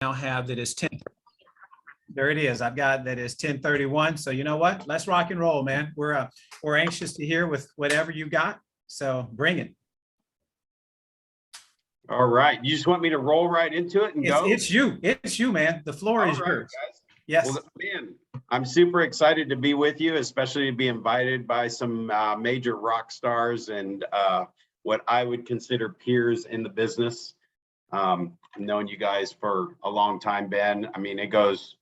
now have that is 10. There it is. I've got that is 1031. So you know what? Let's rock and roll, man. We're anxious to hear with whatever you got. So bring it. All right. You just want me to roll right into it and go? It's you. It's you, man. The floor is yours. Guys. Yes. Well, man, I'm super excited to be with you, especially to be invited by some major rock stars and what I would consider peers in the business. I've known you guys for a long time, Ben. I mean, it goes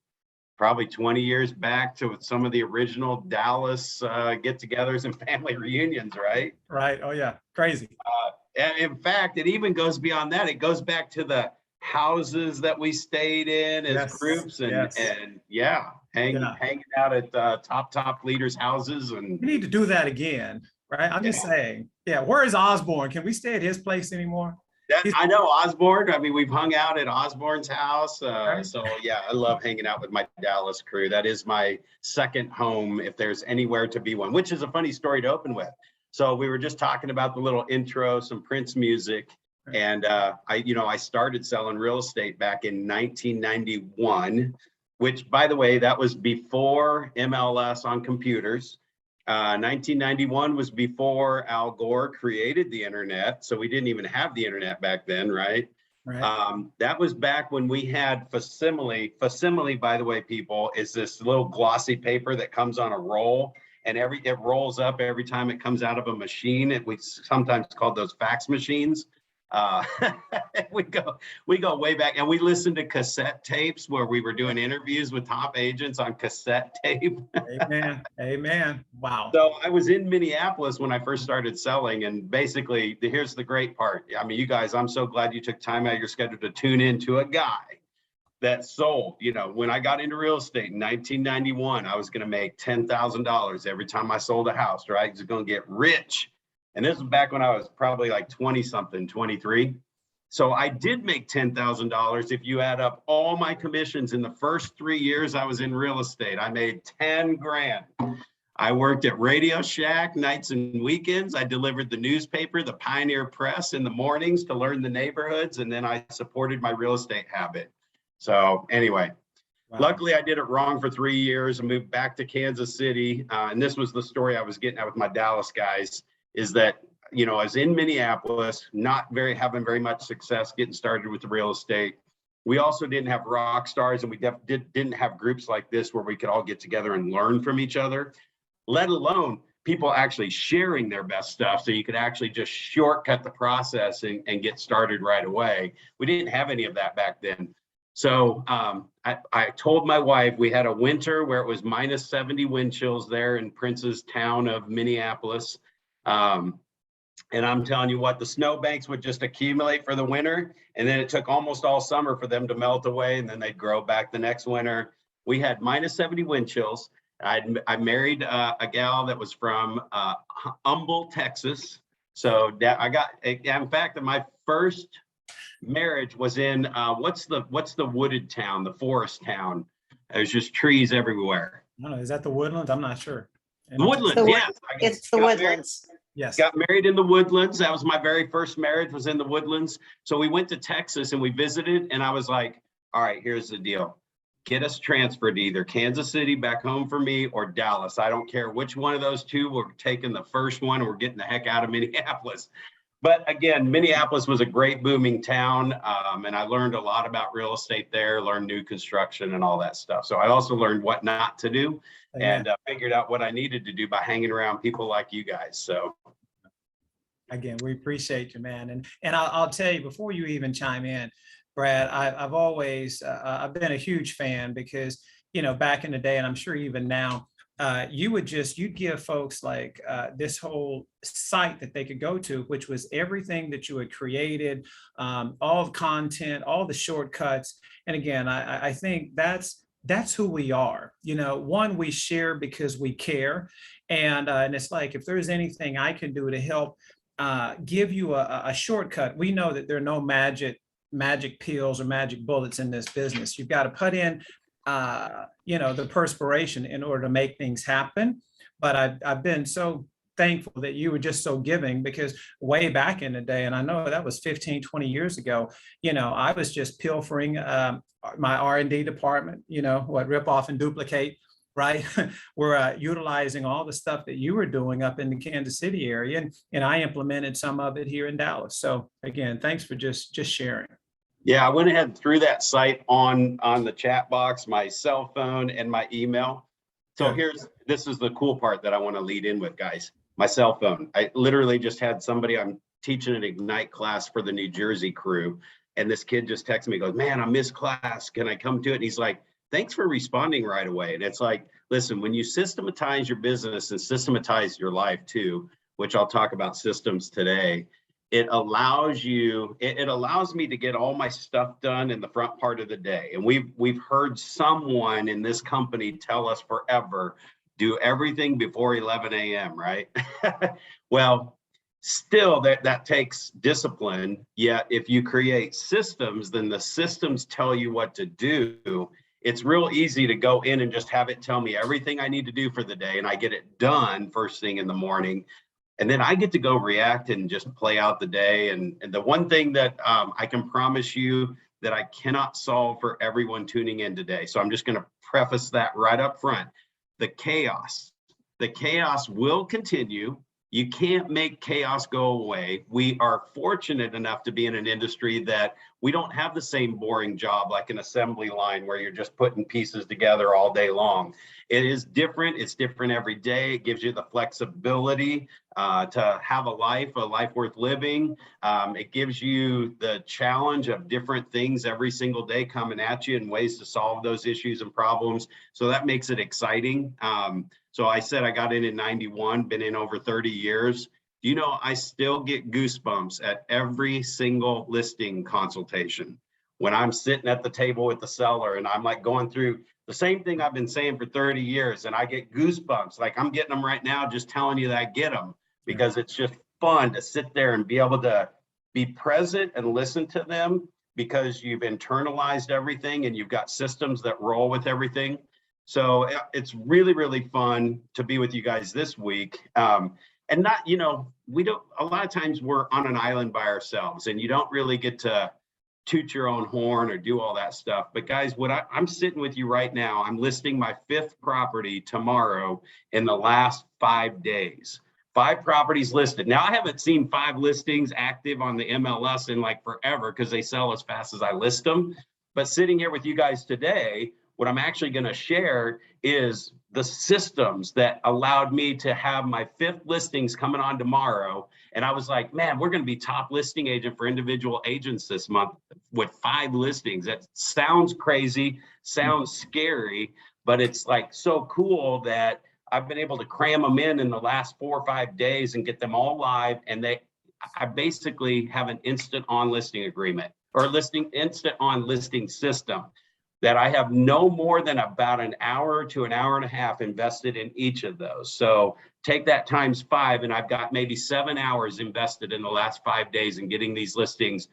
probably 20 years back to some of the original Dallas get-togethers and family reunions, right? Right. Oh, yeah. Crazy. And in fact, it even goes beyond that. It goes back to the houses that we stayed in as groups and hanging out at top leaders' houses. And we need to do that again, right? I'm just saying, where is Osborne? Can we stay at his place anymore? I know Osborne. I mean, we've hung out at Osborne's house. So yeah, I love hanging out with my Dallas crew. That is my second home if there's anywhere to be one, which is a funny story to open with. So we were just talking about the little intro, some Prince music. And I started selling real estate back in 1991, which, by the way, that was before MLS on computers. 1991 was before Al Gore created the internet. So we didn't even have the internet back then, right? That was back when we had facsimile. Facsimile, by the way, people, is this little glossy paper that comes on a roll. And it rolls up every time it comes out of a machine. We sometimes called those fax machines. We go way back, and we listened to cassette tapes where we were doing interviews with top agents on cassette tape. Amen. Wow. So I was in Minneapolis when I first started selling, and basically, here's the great part. I mean, you guys, I'm so glad you took time out of your schedule to tune in to a guy that sold. When I got into real estate in 1991, I was going to make $10,000 every time I sold a house, right? I was going to get rich. And this was back when I was probably like 20 something, 23. So I did make $10,000. If you add up all my commissions in the first 3 years I was in real estate, I made 10 grand. I worked at Radio Shack nights and weekends. I delivered the newspaper, the Pioneer Press in the mornings to learn the neighborhoods. And then I supported my real estate habit. So anyway, luckily I did it wrong for 3 years and moved back to Kansas City. And this was the story I was getting at with my Dallas guys. Is that, I was in Minneapolis, not having very much success getting started with the real estate. We also didn't have rock stars, and we didn't have groups like this where we could all get together and learn from each other, let alone people actually sharing their best stuff. So you could actually just shortcut the process and get started right away. We didn't have any of that back then. So I told my wife we had a winter where it was minus 70 wind chills there in Prince's town of Minneapolis. And I'm telling you what, the snowbanks would just accumulate for the winter. And then it took almost all summer for them to melt away. And then they'd grow back the next winter. We had minus 70 wind chills. I married a gal that was from Humble, Texas. So I got, in fact, my first marriage was in, what's the wooded town, the forest town? There's just trees everywhere. I don't know, is that the Woodlands? I'm not sure. The Woodlands, yes. It's the Woodlands. Yes. Got married in the Woodlands. That was my very first marriage, was in the Woodlands. So we went to Texas and we visited, and I was like, all right, here's the deal. Get us transferred to either Kansas City back home for me or Dallas. I don't care which one of those two. We're taking the first one and we're getting the heck out of Minneapolis. But again, Minneapolis was a great booming town. And I learned a lot about real estate there, learned new construction and all that stuff. So I also learned what not to do. And figured out what I needed to do by hanging around people like you guys. So again, we appreciate you, man. And I'll tell you, before you even chime in, Brad, I've always I've been a huge fan because, back in the day, and I'm sure even now, you'd give folks like this whole site that they could go to, which was everything that you had created, all the content, all the shortcuts. And again, I think that's who we are. One, we share because we care. And it's like, if there's anything I can do to help give you a shortcut, we know that there are no magic pills or magic bullets in this business. You've got to put in, the perspiration in order to make things happen. But I've been so thankful that you were just so giving, because way back in the day, and I know that was 15, 20 years ago, I was just pilfering my R&D department, what rip off and duplicate, right? We're utilizing all the stuff that you were doing up in the Kansas City area, and I implemented some of it here in Dallas. So again, thanks for just sharing. Yeah, I went ahead and threw that site on the chat box, my cell phone and my email. So this is the cool part that I want to lead in with, guys. My cell phone. I literally just had somebody, I'm teaching an Ignite class for the New Jersey crew. And this kid just texted me, goes, man, I missed class. Can I come to it? And he's like, thanks for responding right away. And it's like, listen, when you systematize your business and systematize your life too, which I'll talk about systems today, it allows me to get all my stuff done in the front part of the day. And we've heard someone in this company tell us forever, do everything before 11 a.m., right? Well, still that takes discipline. Yet if you create systems, then the systems tell you what to do. It's real easy to go in and just have it tell me everything I need to do for the day, and I get it done first thing in the morning. And then I get to go react and just play out the day. And the one thing that I can promise you that I cannot solve for everyone tuning in today. So I'm just going to preface that right up front. The chaos will continue. You can't make chaos go away. We are fortunate enough to be in an industry that we don't have the same boring job like an assembly line where you're just putting pieces together all day long. It is different. It's different every day. It gives you the flexibility to have a life worth living. It gives you the challenge of different things every single day coming at you and ways to solve those issues and problems. So that makes it exciting. So I said I got in 91, been in over 30 years. I still get goosebumps at every single listing consultation when I'm sitting at the table with the seller and I'm like going through the same thing I've been saying for 30 years, and I get goosebumps. Like I'm getting them right now, just telling you that I get them, because it's just fun to sit there and be able to be present and listen to them, because you've internalized everything and you've got systems that roll with everything. So it's really, really fun to be with you guys this week. And not, we don't, a lot of times we're on an island by ourselves and you don't really get to toot your own horn or do all that stuff. But guys, I'm sitting with you right now. I'm listing my 5th property tomorrow in the last 5 days. 5 properties listed. Now, I haven't seen 5 listings active on the MLS in like forever because they sell as fast as I list them. But sitting here with you guys today, what I'm actually going to share is the systems that allowed me to have my 5th listings coming on tomorrow. And I was like, man, we're going to be top listing agent for individual agents this month with 5 listings. That sounds crazy, sounds scary, but it's like so cool that I've been able to cram them in the last 4 or 5 days and get them all live. And I basically have an instant on listing agreement or instant on listing system that I have no more than about an hour to an hour and a half invested in each of those. So take that times 5, and I've got maybe 7 hours invested in the last 5 days in getting these listings,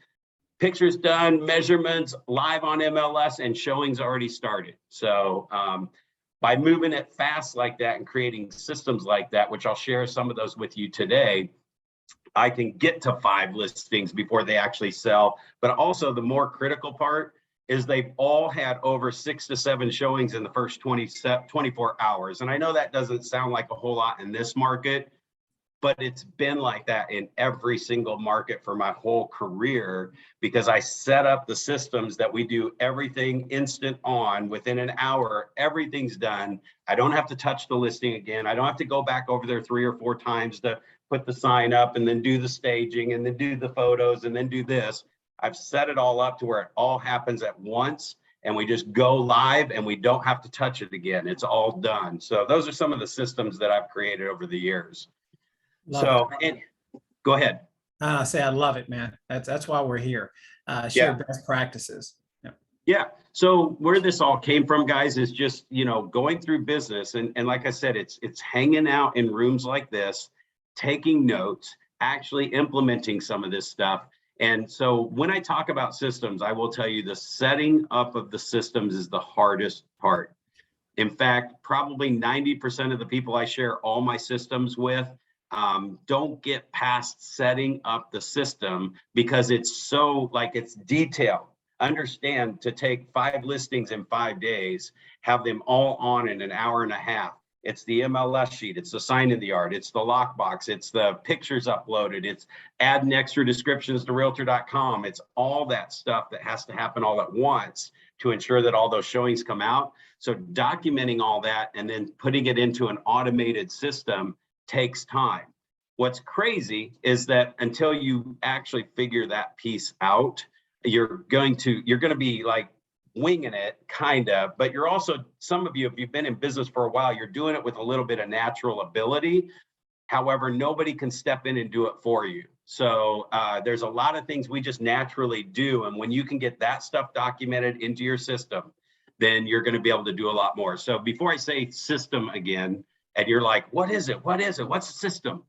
pictures done, measurements, live on MLS, and showings already started. So by moving it fast like that and creating systems like that, which I'll share some of those with you today, I can get to 5 listings before they actually sell. But also the more critical part is they've all had over 6 to 7 showings in the first 24 hours. And I know that doesn't sound like a whole lot in this market, but it's been like that in every single market for my whole career, because I set up the systems that we do everything instant on. Within an hour, everything's done. I don't have to touch the listing again. I don't have to go back over there 3 or 4 times to put the sign up and then do the staging and then do the photos and then do this. I've set it all up to where it all happens at once, and we just go live and we don't have to touch it again. It's all done. So those are some of the systems that I've created over the years. Go ahead. I say I love it, man. That's why we're here. Share best practices. Yeah. So where this all came from, guys, is just, going through business. And like I said, it's hanging out in rooms like this, taking notes, actually implementing some of this stuff. And so when I talk about systems, I will tell you the setting up of the systems is the hardest part. In fact, probably 90% of the people I share all my systems with, Don't get past setting up the system because it's so like it's detailed. Understand to take 5 listings in 5 days, have them all on in an hour and a half. It's the MLS sheet, it's the sign in the yard, it's the lockbox, it's the pictures uploaded, it's adding extra descriptions to Realtor.com. It's all that stuff that has to happen all at once to ensure that all those showings come out. So documenting all that and then putting it into an automated system takes time. What's crazy is that until you actually figure that piece out, you're going to be like winging it kind of, but you're also, some of you, if you've been in business for a while, you're doing it with a little bit of natural ability. However, nobody can step in and do it for you. So there's a lot of things we just naturally do. And when you can get that stuff documented into your system, then you're going to be able to do a lot more. So before I say system again, and you're like, what is it? What is it? What's the system?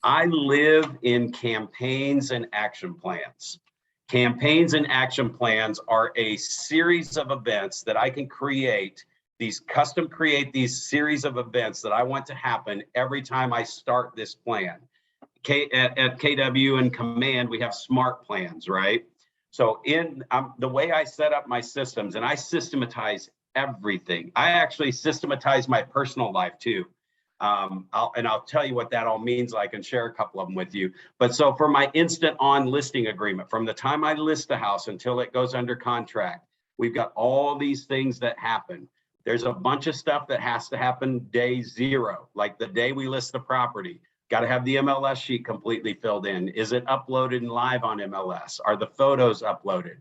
I live in campaigns and action plans. Campaigns and action plans are a series of events that I can create, these custom create these series of events that I want to happen every time I start this plan. At KW and Command, we have smart plans, right? So in the way I set up my systems, and I systematize everything. I actually systematize my personal life too. I'll tell you what that all means. I can share a couple of them with you. But so for my instant on listing agreement, from the time I list the house until it goes under contract, we've got all these things that happen. There's a bunch of stuff that has to happen day 0, like the day we list the property. Got to have the MLS sheet completely filled in. Is it uploaded and live on MLS? Are the photos uploaded?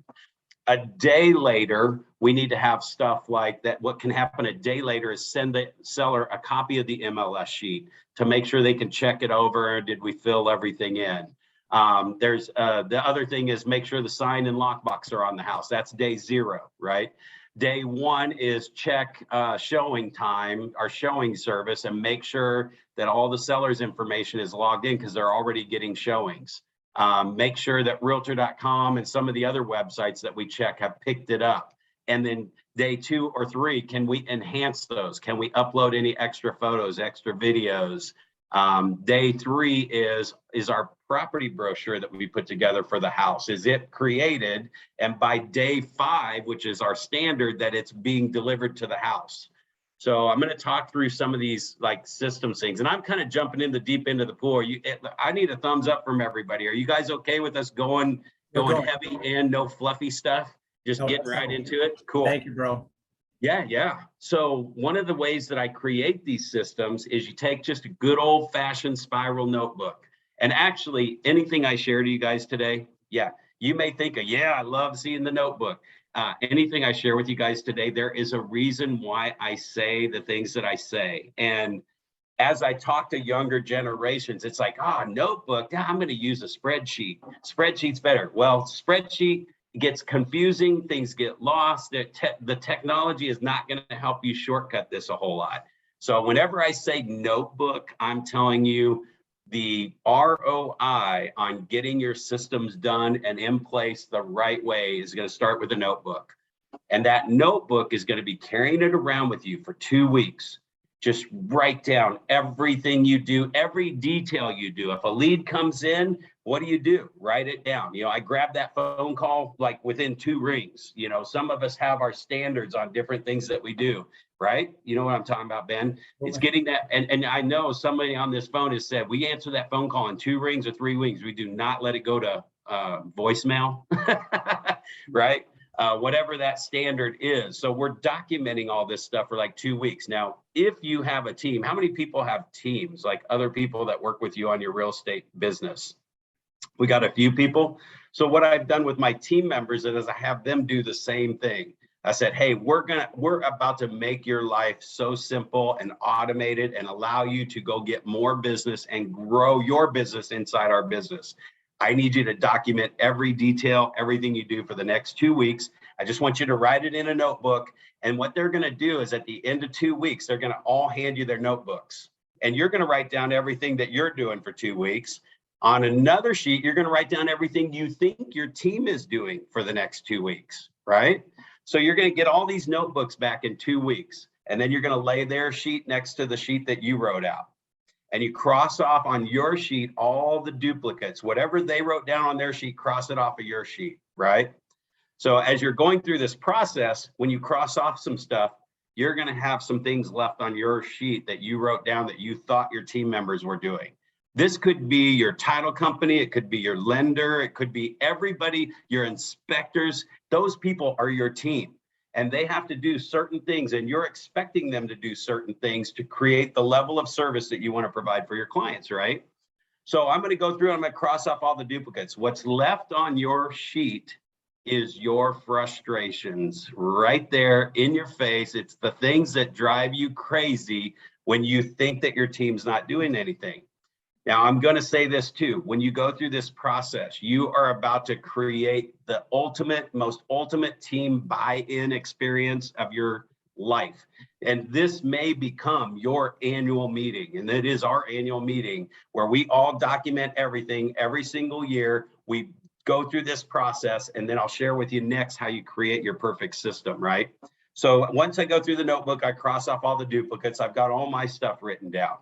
A day later, we need to have stuff like that. What can happen a day later is send the seller a copy of the MLS sheet to make sure they can check it over. Did we fill everything in? There's the other thing is make sure the sign and lockbox are on the house. That's day 0, right? Day 1 is check showing time, our showing service, and make sure that all the seller's information is logged in because they're already getting showings. Make sure that Realtor.com and some of the other websites that we check have picked it up. And then day 2 or 3, can we enhance those? Can we upload any extra photos, extra videos? Day 3 is our property brochure that we put together for the house. Is it created? And by day 5, which is our standard, that it's being delivered to the house. So I'm going to talk through some of these like systems things, and I'm kind of jumping in the deep end of the pool. I need a thumbs up from everybody. Are you guys okay with us going heavy and no fluffy stuff? Just getting right into it. Cool. Thank you, bro. Yeah. So one of the ways that I create these systems is you take just a good old fashioned spiral notebook. And actually anything I share to you guys today, you may think, I love seeing the notebook. Anything I share with you guys today, there is a reason why I say the things that I say. And as I talk to younger generations, it's like, notebook, I'm going to use a spreadsheet. Spreadsheet's better. Well, spreadsheet gets confusing, things get lost. The technology is not going to help you shortcut this a whole lot. So whenever I say notebook, I'm telling you the ROI on getting your systems done and in place the right way is going to start with a notebook. And that notebook is going to be carrying it around with you for 2 weeks. Just write down everything you do, every detail you do. If a lead comes in, what do? Write it down. I grab that phone call like within 2 rings. Some of us have our standards on different things that we do, right? You know what I'm talking about, Ben? It's getting that. And I know somebody on this phone has said, we answer that phone call in 2 rings or 3 rings. We do not let it go to voicemail, right? Whatever that standard is. So we're documenting all this stuff for like 2 weeks. Now, if you have a team, how many people have teams, like other people that work with you on your real estate business? We got a few people. So what I've done with my team members is I have them do the same thing. I said, hey, we're about to make your life so simple and automated and allow you to go get more business and grow your business inside our business. I need you to document every detail, everything you do for the next 2 weeks. I just want you to write it in a notebook. And what they're going to do is at the end of 2 weeks, they're going to all hand you their notebooks. And you're going to write down everything that you're doing for 2 weeks. On another sheet, you're going to write down everything you think your team is doing for the next 2 weeks, right? So you're going to get all these notebooks back in 2 weeks. And then you're going to lay their sheet next to the sheet that you wrote out. and you cross off on your sheet all the duplicates, whatever they wrote down on their sheet, cross it off of your sheet, right? So as you're going through this process, when you cross off some stuff, you're going to have some things left on your sheet that you wrote down that you thought your team members were doing. This could be your title company, it could be your lender, it could be everybody, your inspectors. Those people are your team, and they have to do certain things, and you're expecting them to do certain things to create the level of service that you want to provide for your clients, right? So I'm going to go through and I'm going to cross off all the duplicates. What's left on your sheet is your frustrations right there in your face. It's the things that drive you crazy when you think that your team's not doing anything. Now, I'm going to say this too. When you go through this process, you are about to create the most ultimate team buy-in experience of your life. And this may become your annual meeting. And it is our annual meeting where we all document everything every single year. We go through this process, and then I'll share with you next how you create your perfect system, right? So once I go through the notebook, I cross off all the duplicates. I've got all my stuff written down.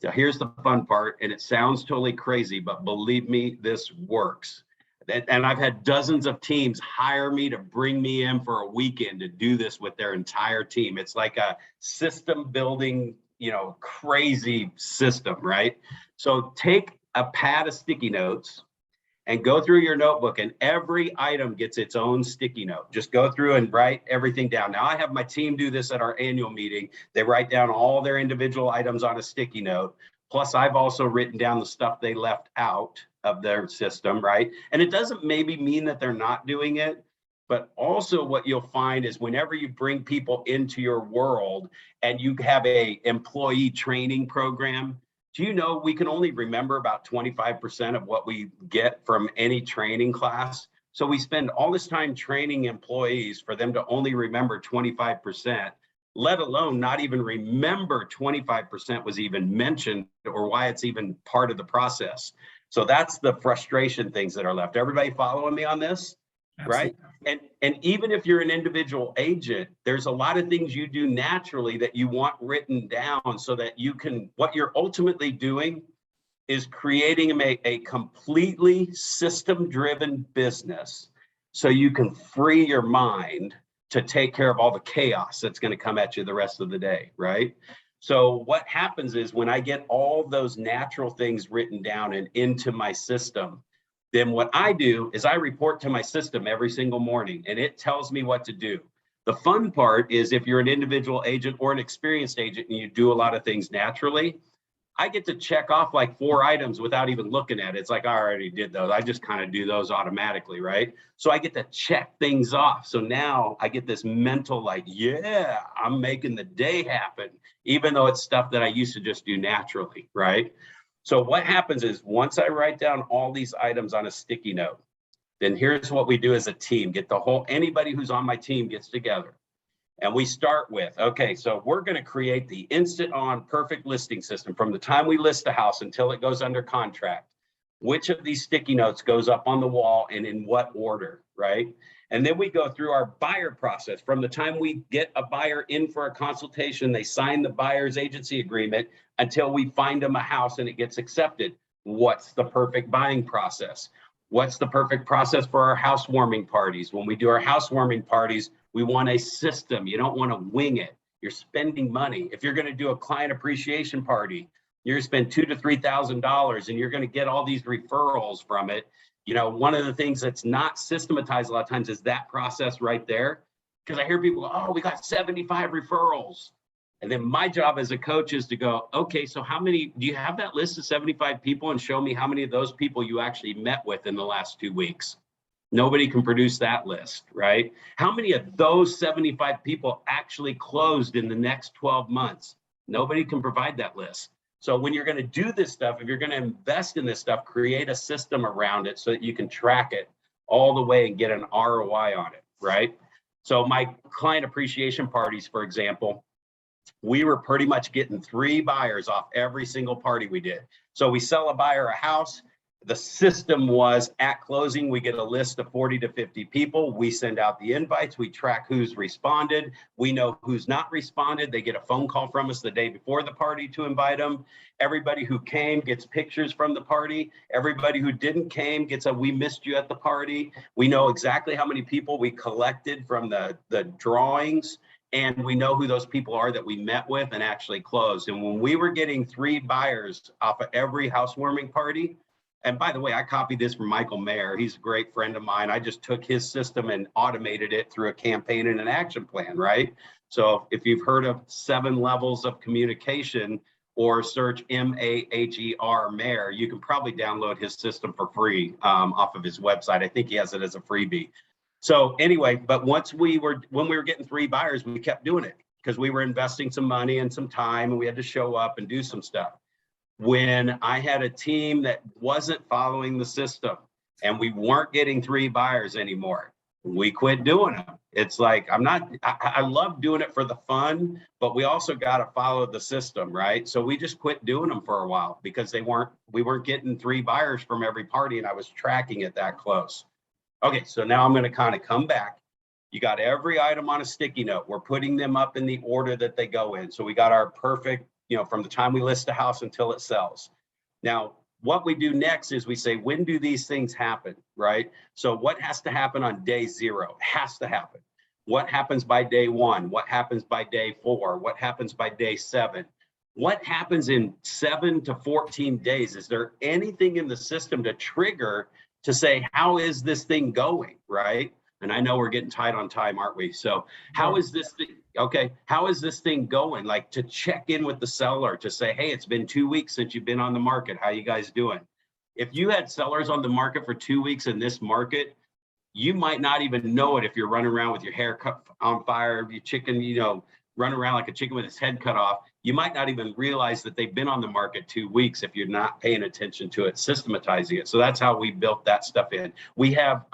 So here's the fun part, and it sounds totally crazy, but believe me, this works. And I've had dozens of teams hire me to bring me in for a weekend to do this with their entire team. It's like a system building, crazy system, right? So take a pad of sticky notes and go through your notebook, and every item gets its own sticky note. Just go through and write everything down. Now, I have my team do this at our annual meeting. They write down all their individual items on a sticky note. Plus, I've also written down the stuff they left out of their system, right? And it doesn't maybe mean that they're not doing it, but also what you'll find is whenever you bring people into your world and you have a employee training program, do you know we can only remember about 25% of what we get from any training class? So we spend all this time training employees for them to only remember 25%, let alone not even remember 25% was even mentioned or why it's even part of the process. So that's the frustration things that are left. Everybody following me on this? Absolutely. Right? And even if you're an individual agent, there's a lot of things you do naturally that you want written down so that you can, what you're ultimately doing is creating a completely system-driven business so you can free your mind to take care of all the chaos that's going to come at you the rest of the day, right? So what happens is when I get all those natural things written down and into my system, then what I do is I report to my system every single morning, and it tells me what to do. The fun part is if you're an individual agent or an experienced agent and you do a lot of things naturally, I get to check off like 4 items without even looking at it. It's like, I already did those. I just kind of do those automatically, right? So I get to check things off. So now I get this mental like, yeah, I'm making the day happen, even though it's stuff that I used to just do naturally, right? So what happens is once I write down all these items on a sticky note, then here's what we do as a team. Anybody who's on my team gets together. And we start with, okay, so we're going to create the instant on perfect listing system from the time we list the house until it goes under contract. Which of these sticky notes goes up on the wall and in what order, right? And then we go through our buyer process. From the time we get a buyer in for a consultation, they sign the buyer's agency agreement until we find them a house and it gets accepted. What's the perfect buying process? What's the perfect process for our housewarming parties? When we do our housewarming parties, we want a system. You don't want to wing it. You're spending money. If you're going to do a client appreciation party, you're going to spend $2,000 to $3,000 and you're going to get all these referrals from it. One of the things that's not systematized a lot of times is that process right there. Because I hear people go, oh, we got 75 referrals. And then my job as a coach is to go, okay, so how many, do you have that list of 75 people and show me how many of those people you actually met with in the last 2 weeks? Nobody can produce that list, right? How many of those 75 people actually closed in the next 12 months? Nobody can provide that list. So when you're going to do this stuff, if you're going to invest in this stuff, create a system around it so that you can track it all the way and get an ROI on it, right? So my client appreciation parties, for example, we were pretty much getting 3 buyers off every single party we did. So we sell a buyer a house, The system was at closing, we get a list of 40 to 50 people. We send out the invites. We track who's responded. We know who's not responded. They get a phone call from us the day before the party to invite them. Everybody who came gets pictures from the party. Everybody who didn't came gets a "we missed you at the party." We know exactly how many people we collected from the drawings. And we know who those people are that we met with and actually closed. And when we were getting 3 buyers off of every housewarming party, and by the way, I copied this from Michael Mayer. He's a great friend of mine. I just took his system and automated it through a campaign and an action plan, right? So if you've heard of 7 levels of communication or search MAHER Mayer, you can probably download his system for free off of his website. I think he has it as a freebie. So anyway, but when we were getting 3 buyers, we kept doing it because we were investing some money and some time, and we had to show up and do some stuff. When I had a team that wasn't following the system and we weren't getting 3 buyers anymore, we quit doing them. It's like, I love doing it for the fun, but we also got to follow the system, right? So we just quit doing them for a while because we weren't getting 3 buyers from every party, and I was tracking it that close. Okay, so now I'm going to kind of come back. You got every item on a sticky note. We're putting them up in the order that they go in. So we got our perfect, from the time we list a house until it sells. Now, what we do next is we say, when do these things happen, right? So what has to happen on day 0? It has to happen. What happens by day 1? What happens by day 4? What happens by day 7? What happens in 7 to 14 days? Is there anything in the system to trigger to say, how is this thing going, right? And I know we're getting tight on time, aren't we? So how is this thing, how is this thing going? Like, to check in with the seller to say, hey, it's been 2 weeks since you've been on the market. How you guys doing? If you had sellers on the market for 2 weeks in this market, you might not even know it if you're running around with your hair cut on fire, your chicken, running around like a chicken with its head cut off. You might not even realize that they've been on the market 2 weeks if you're not paying attention to it, systematizing it. So that's how we built that stuff in. We have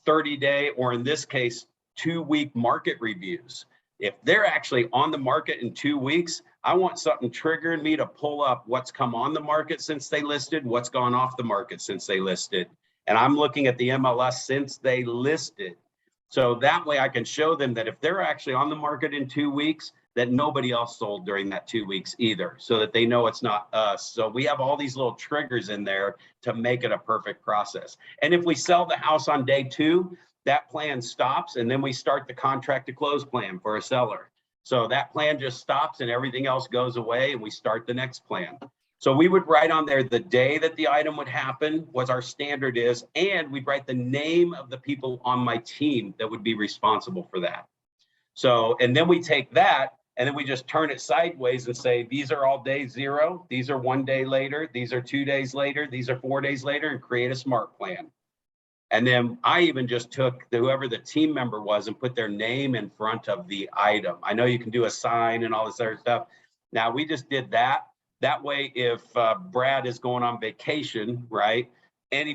30-day, or in this case, 2-week market reviews. If they're actually on the market in 2 weeks, I want something triggering me to pull up what's come on the market since they listed, what's gone off the market since they listed. And I'm looking at the MLS since they listed. So that way I can show them that if they're actually on the market in 2 weeks, that nobody else sold during that 2 weeks either, so that they know it's not us. So we have all these little triggers in there to make it a perfect process. And if we sell the house on day 2, that plan stops, and then we start the contract to close plan for a seller. So that plan just stops and everything else goes away, and we start the next plan. So we would write on there the day that the item would happen, what our standard is, and we'd write the name of the people on my team that would be responsible for that. So, and then we take that and then we just turn it sideways and say, these are all day 0, these are 1 day later, these are 2 days later, these are 4 days later, and create a smart plan. And then I even just took whoever the team member was and put their name in front of the item. I know you can do a sign and all this other stuff. Now we just did that. That way, if Brad is going on vacation, right,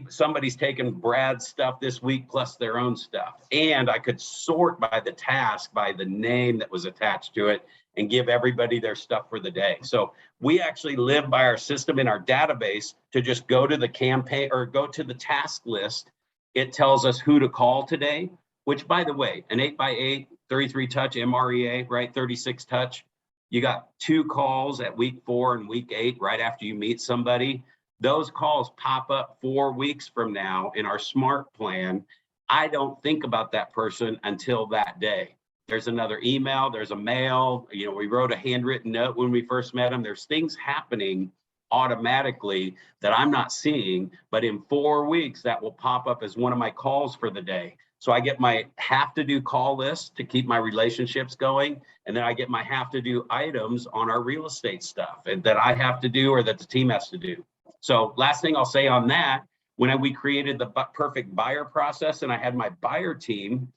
somebody's taking Brad's stuff this week plus their own stuff. And I could sort by the task, by the name that was attached to it, and give everybody their stuff for the day. So we actually live by our system in our database to just go to the campaign or go to the task list. It tells us who to call today, which, by the way, an 8x8, 33 touch MREA, right, 36 touch. You got 2 calls at week 4 and week 8 right after you meet somebody. Those calls pop up 4 weeks from now in our smart plan. I don't think about that person until that day. There's another email, there's a mail, we wrote a handwritten note when we first met them. There's things happening automatically that I'm not seeing, but in 4 weeks that will pop up as one of my calls for the day. So I get my have to do call list to keep my relationships going. And then I get my have to do items on our real estate stuff and that I have to do or that the team has to do. So last thing I'll say on that, when we created the perfect buyer process and I had my buyer team,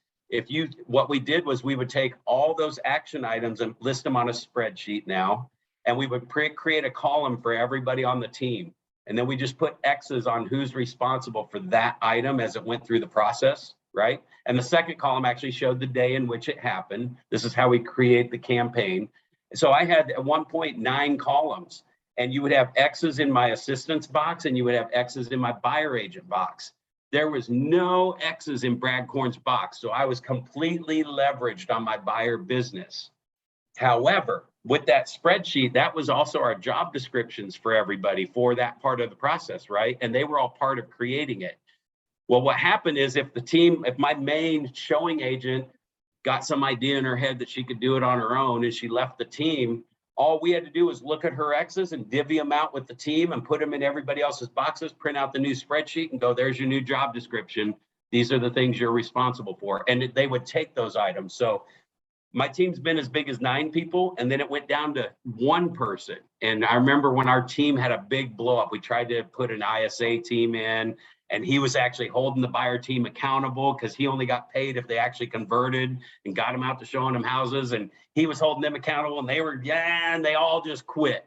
what we did was we would take all those action items and list them on a spreadsheet now. And we would create a column for everybody on the team. And then we just put X's on who's responsible for that item as it went through the process. Right? And the second column actually showed the day in which it happened. This is how we create the campaign. So I had at one point 9 columns. and you would have X's in my assistant's box and you would have X's in my buyer agent box. There was no X's in Brad Korn's box. So I was completely leveraged on my buyer business. However, with that spreadsheet, that was also our job descriptions for everybody for that part of the process, right? And they were all part of creating it. Well, what happened is if my main showing agent got some idea in her head that she could do it on her own and she left the team, all we had to do was look at her X's and divvy them out with the team and put them in everybody else's boxes, print out the new spreadsheet and go, there's your new job description. These are the things you're responsible for. And they would take those items. So my team's been as big as 9 people, and then it went down to 1 person. And I remember when our team had a big blow up, we tried to put an ISA team in, and he was actually holding the buyer team accountable because he only got paid if they actually converted and got them out to showing them houses. And he was holding them accountable, and and they all just quit.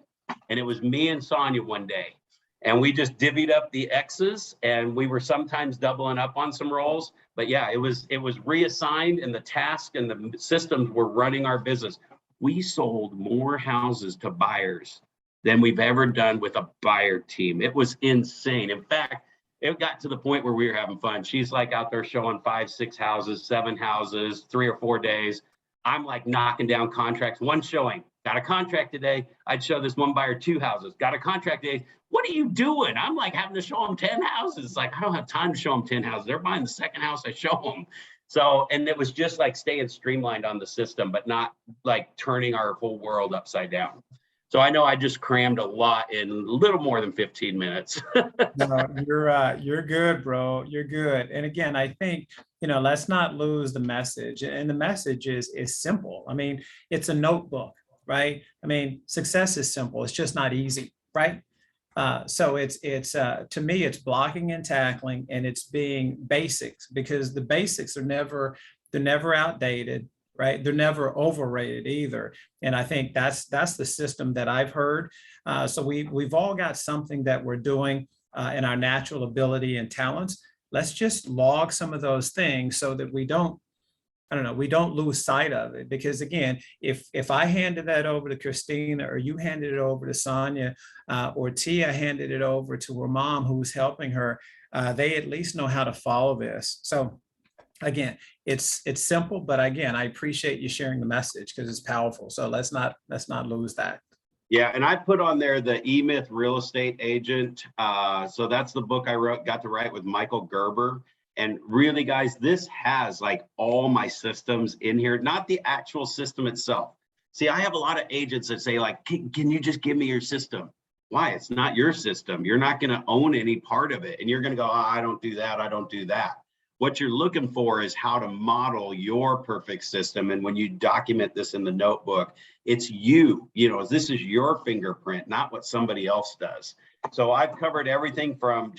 And it was me and Sonia one day. And we just divvied up the X's, and we were sometimes doubling up on some roles. But yeah, it was reassigned, and the task and the systems were running our business. We sold more houses to buyers than we've ever done with a buyer team. It was insane. In fact, it got to the point where we were having fun. She's like out there showing 5, 6 houses, 7 houses, 3 or 4 days. I'm like knocking down contracts. One showing, got a contract today. I'd show this one buyer 2 houses, got a contract today. What are you doing? I'm like having to show them 10 houses. Like, I don't have time to show them 10 houses. They're buying the second house I show them. So, and it was just like staying streamlined on the system, but not like turning our whole world upside down. So I know I just crammed a lot in a little more than 15 minutes. No, you're good, bro. You're good. And again, I think, let's not lose the message. And the message is simple. I mean, it's a notebook, right? I mean, success is simple. It's just not easy, right? So it's to me, it's blocking and tackling, and it's being basics, because the basics they're never outdated, right? They're never overrated either. And I think that's the system that I've heard. So we've all got something that we're doing in our natural ability and talents. Let's just log some of those things so that we don't lose sight of it. Because again, if I handed that over to Christina, or you handed it over to Sonia, or Tia handed it over to her mom who's helping her, they at least know how to follow this. So again, it's simple, but again, I appreciate you sharing the message because it's powerful. So let's not lose that. Yeah, and I put on there the E-Myth Real Estate Agent. So that's the book I got to write with Michael Gerber. And really, guys, this has like all my systems in here, not the actual system itself. See, I have a lot of agents that say like, can you just give me your system? Why? It's not your system. You're not going to own any part of it. And you're going to go, oh, I don't do that. I don't do that. What you're looking for is how to model your perfect system. And when you document this in the notebook, it's this is your fingerprint, not what somebody else does. So I've covered everything from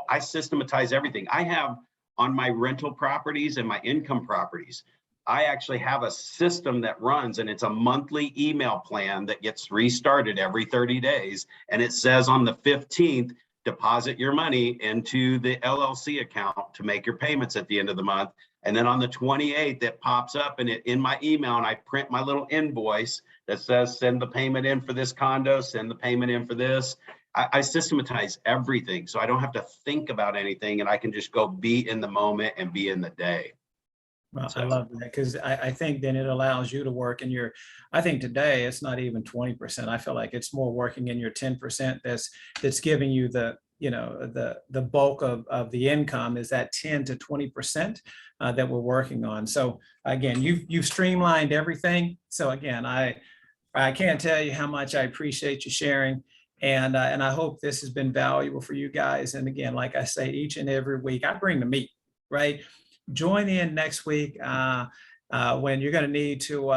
I systematize everything. I have on my rental properties and my income properties, I actually have a system that runs, and it's a monthly email plan that gets restarted every 30 days. And it says on the 15th, deposit your money into the LLC account to make your payments at the end of the month. And then on the 28th, it pops up in my email, and I print my little invoice that says, send the payment in for this condo, send the payment in for this. I systematize everything, so I don't have to think about anything, and I can just go be in the moment and be in the day. Well, so I love that, because I think then it allows you to work in I think today it's not even 20%. I feel like it's more working in your 10% that's giving you the bulk of the income is that 10 to 20% that we're working on. So again, you've streamlined everything. So again, I can't tell you how much I appreciate you sharing. And I hope this has been valuable for you guys. And again, like I say, each and every week, I bring the meat, right? Join in next week when you're going to need to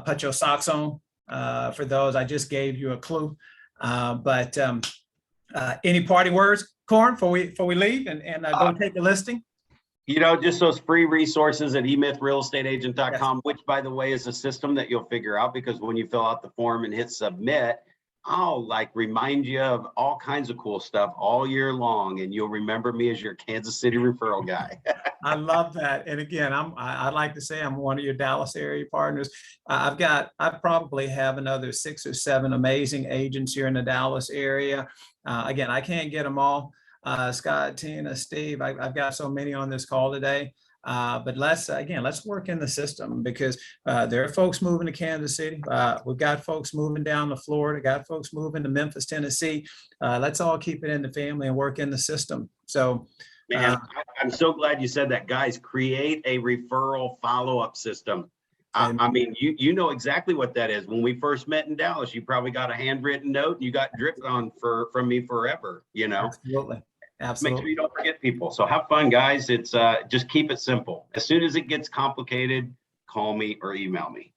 put your socks on. For those, I just gave you a clue. But any parting words, Korn, before we leave and go take the listing? Just those free resources at emythrealestateagent.com, yes. Which, by the way, is a system that you'll figure out, because when you fill out the form and hit submit, I'll like remind you of all kinds of cool stuff all year long, and you'll remember me as your Kansas City referral guy. I love that. And again, I'd like to say I'm one of your Dallas area partners. I probably have another 6 or 7 amazing agents here in the Dallas area. Again, I can't get them all. Scott, Tina, Steve, I've got so many on this call today. But let's work in the system, because there are folks moving to Kansas City. We've got folks moving down to Florida, got folks moving to Memphis, Tennessee. Let's all keep it in the family and work in the system. So, Man, I'm so glad you said that, guys. Create a referral follow-up system. I mean, you know exactly what that is. When we first met in Dallas, you probably got a handwritten note and you got dripped on from me forever, you know. Absolutely. Make Absolutely. sure you don't forget people. So have fun, guys. It's just keep it simple. As soon as it gets complicated, call me or email me.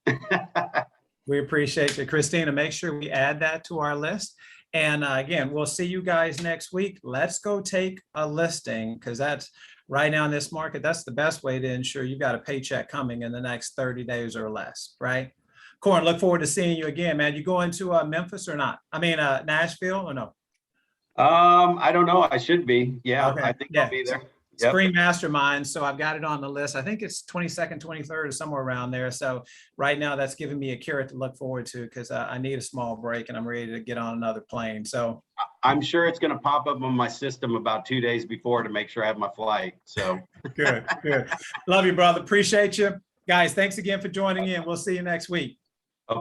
We appreciate you, Christina. Make sure we add that to our list. And again, we'll see you guys next week. Let's go take a listing, because that's right now in this market, that's the best way to ensure you've got a paycheck coming in the next 30 days or less, right? Korn, look forward to seeing you again, man. You going to Memphis or not? I mean, Nashville or no? I don't know. I should be. Yeah, Okay. I think Yeah. I'll be there. Yep. Spring Mastermind. So I've got it on the list. I think it's 22nd, 23rd or somewhere around there. So right now that's giving me a carrot to look forward to, because I need a small break and I'm ready to get on another plane. So I'm sure it's going to pop up on my system about 2 days before to make sure I have my flight. So good, good. Love you, brother. Appreciate you. Guys, thanks again for joining in. We'll see you next week.